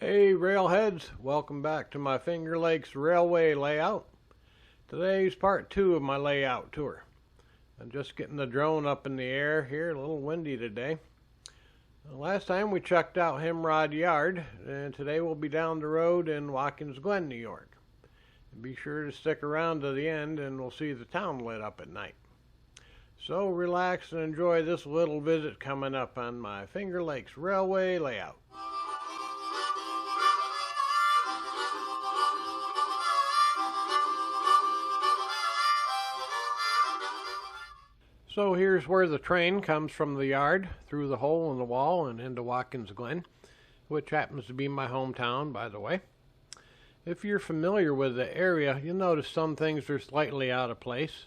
Hey railheads, welcome back to my Finger Lakes Railway layout. Today's part 2 of my layout tour. I'm just getting the drone up in the air here, a little windy today. Last time we checked out Hemrod Yard, and today we'll be down the road in Watkins Glen, New York. Be sure to stick around to the end and we'll see the town lit up at night. So relax and enjoy this little visit coming up on my Finger Lakes Railway layout. So here's where the train comes from the yard, through the hole in the wall and into Watkins Glen, which happens to be my hometown, by the way. If you're familiar with the area, you'll notice some things are slightly out of place.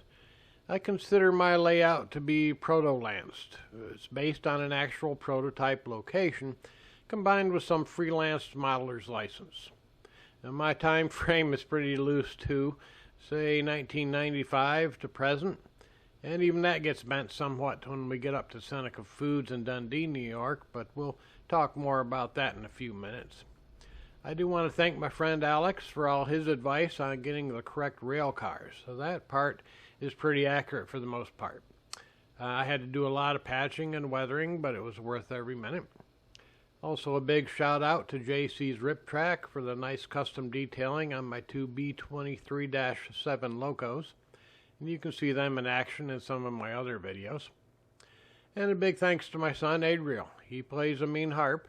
I consider my layout to be proto-lanced. It's based on an actual prototype location, combined with some freelance modeler's license. And my time frame is pretty loose too, say 1995 to present. And even that gets bent somewhat when we get up to Seneca Foods in Dundee, New York, but we'll talk more about that in a few minutes. I do want to thank my friend Alex for all his advice on getting the correct rail cars. So that part is pretty accurate for the most part. I had to do a lot of patching and weathering, but it was worth every minute. Also a big shout out to JC's Rip Track for the nice custom detailing on my two B23-7 locos. And you can see them in action in some of my other videos. And a big thanks to my son Adriel. He plays a mean harp.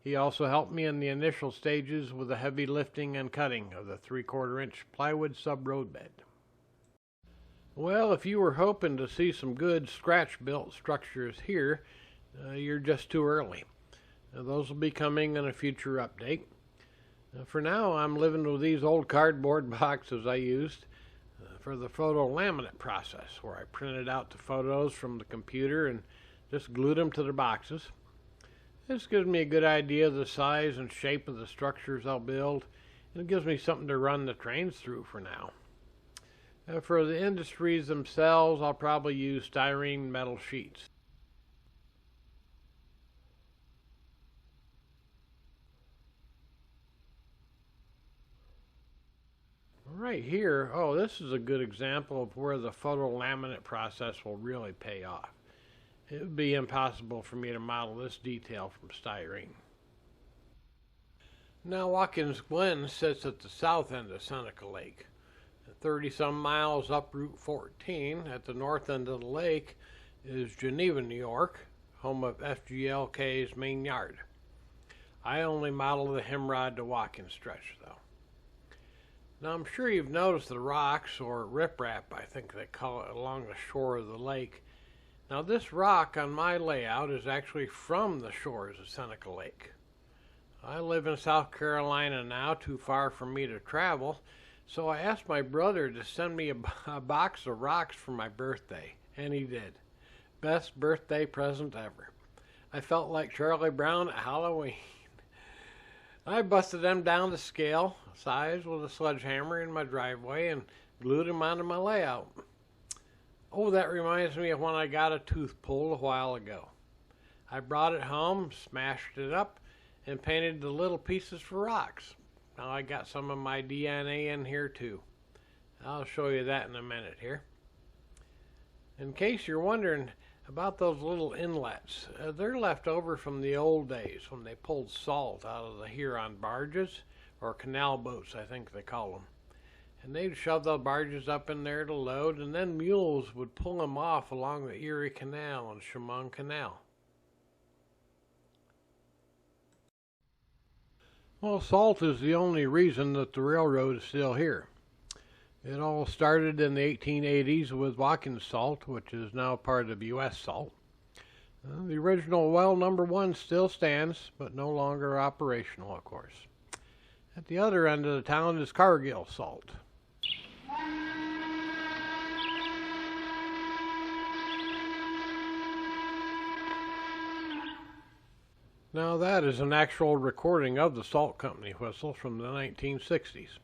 He also helped me in the initial stages with the heavy lifting and cutting of the 3/4 inch plywood sub-road bed. Well, if you were hoping to see some good scratch-built structures here, you're just too early. Those will be coming in a future update. For now, I'm living with these old cardboard boxes I used for the photo laminate process, where I printed out the photos from the computer and just glued them to the boxes. This gives me a good idea of the size and shape of the structures I'll build, and it gives me something to run the trains through for now. For the industries themselves, I'll probably use styrene metal sheets. Right here, this is a good example of where the photo laminate process will really pay off. It would be impossible for me to model this detail from styrene. Now Watkins Glen sits at the south end of Seneca Lake. 30-some miles up Route 14 at the north end of the lake is Geneva, New York, home of FGLK's main yard. I only model the Hemrod to Watkins stretch though. Now I'm sure you've noticed the rocks, or riprap I think they call it, along the shore of the lake. Now this rock on my layout is actually from the shores of Seneca Lake. I live in South Carolina now, too far for me to travel, so I asked my brother to send me a box of rocks for my birthday, and he did. Best birthday present ever. I felt like Charlie Brown at Halloween. I busted them down to scale size with a sledgehammer in my driveway and glued them onto my layout. Oh, that reminds me of when I got a tooth pulled a while ago. I brought it home, smashed it up, and painted the little pieces for rocks. Now I got some of my DNA in here too. I'll show you that in a minute here. In case you're wondering about those little inlets, they're left over from the old days when they pulled salt out of the Huron barges, or canal boats I think they call them. And they'd shove the barges up in there to load, and then mules would pull them off along the Erie Canal and Chemung Canal. Well, salt is the only reason that the railroad is still here. It all started in the 1880s with Watkins Salt, which is now part of U.S. Salt. The original well number 1 still stands, but no longer operational, of course. At the other end of the town is Cargill Salt. Now that is an actual recording of the salt company whistle from the 1960s.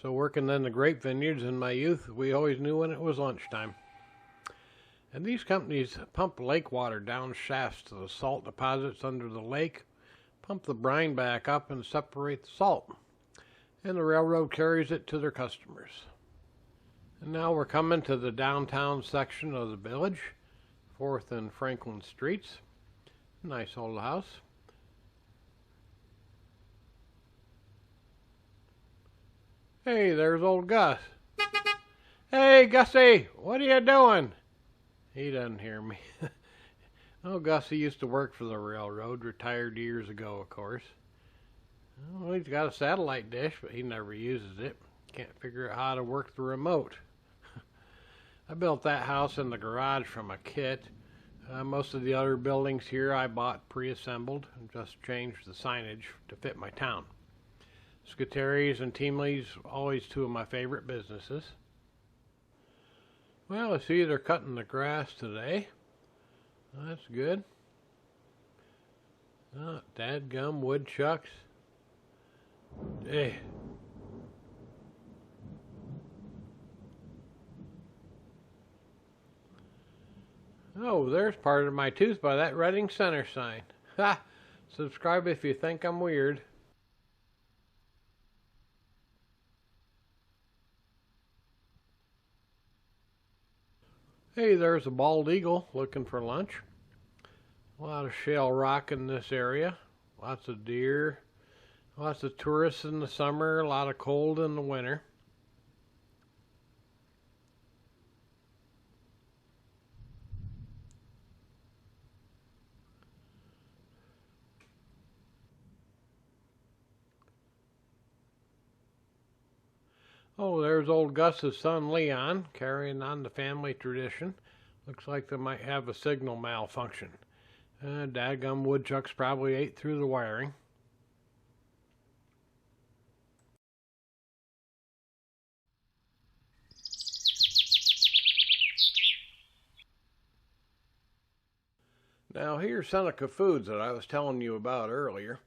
So working in the grape vineyards in my youth, we always knew when it was lunchtime. And these companies pump lake water down shafts to the salt deposits under the lake pump the brine back up and separate the salt, and the railroad carries it to their customers. And now we're coming to the downtown section of the village, 4th and Franklin Streets. Nice old house. Hey, there's old Gus. Hey, Gussie, what are you doing? He doesn't hear me. Oh, Gussie used to work for the railroad, retired years ago, of course. Well, he's got a satellite dish, but he never uses it. Can't figure out how to work the remote. I built that house in the garage from a kit. Most of the other buildings here I bought pre-assembled and just changed the signage to fit my town. Scutteri's and Teamley's, always two of my favorite businesses. Well, I see they're cutting the grass today. That's good. Oh, dadgum woodchucks. Hey. Oh, there's part of my tooth by that Reading Center sign. Ha! Subscribe if you think I'm weird. Hey, there's a bald eagle looking for lunch. A lot of shale rock in this area. Lots of deer. Lots of tourists in the summer. A lot of cold in the winter. Oh, there's old Gus's son Leon, carrying on the family tradition. Looks like they might have a signal malfunction. Dadgum woodchucks probably ate through the wiring. Now here's Seneca Foods that I was telling you about earlier.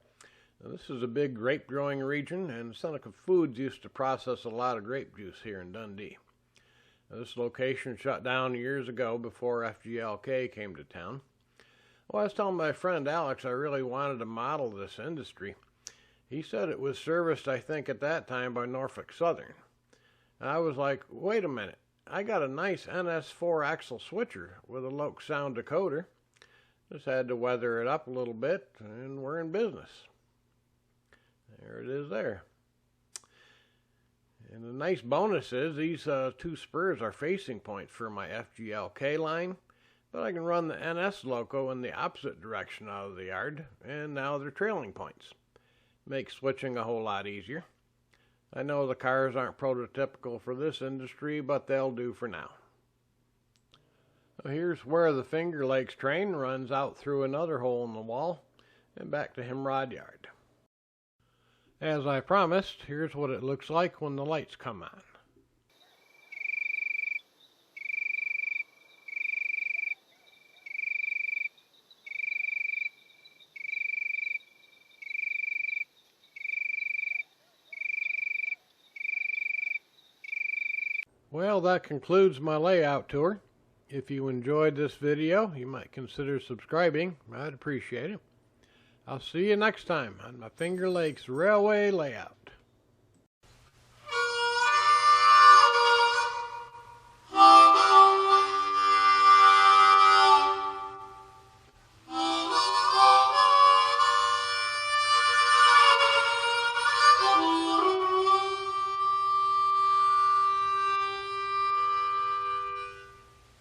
Now, this is a big grape growing region, and Seneca Foods used to process a lot of grape juice here in Dundee. Now, this location shut down years ago before FGLK came to town. Well, I was telling my friend Alex I really wanted to model this industry. He said it was serviced, I think, at that time by Norfolk Southern. And I was like, wait a minute, I got a nice NS4 axle switcher with a Loke sound decoder. Just had to weather it up a little bit, and we're in business. There it is there. And the nice bonus is these two spurs are facing points for my FGLK line, but I can run the NS loco in the opposite direction out of the yard, and now they're trailing points. Makes switching a whole lot easier. I know the cars aren't prototypical for this industry, but they'll do for now. So here's where the Finger Lakes train runs out through another hole in the wall and back to Himrod Yard. As I promised, here's what it looks like when the lights come on. Well, that concludes my layout tour. If you enjoyed this video, you might consider subscribing. I'd appreciate it. I'll see you next time on my Finger Lakes Railway Layout.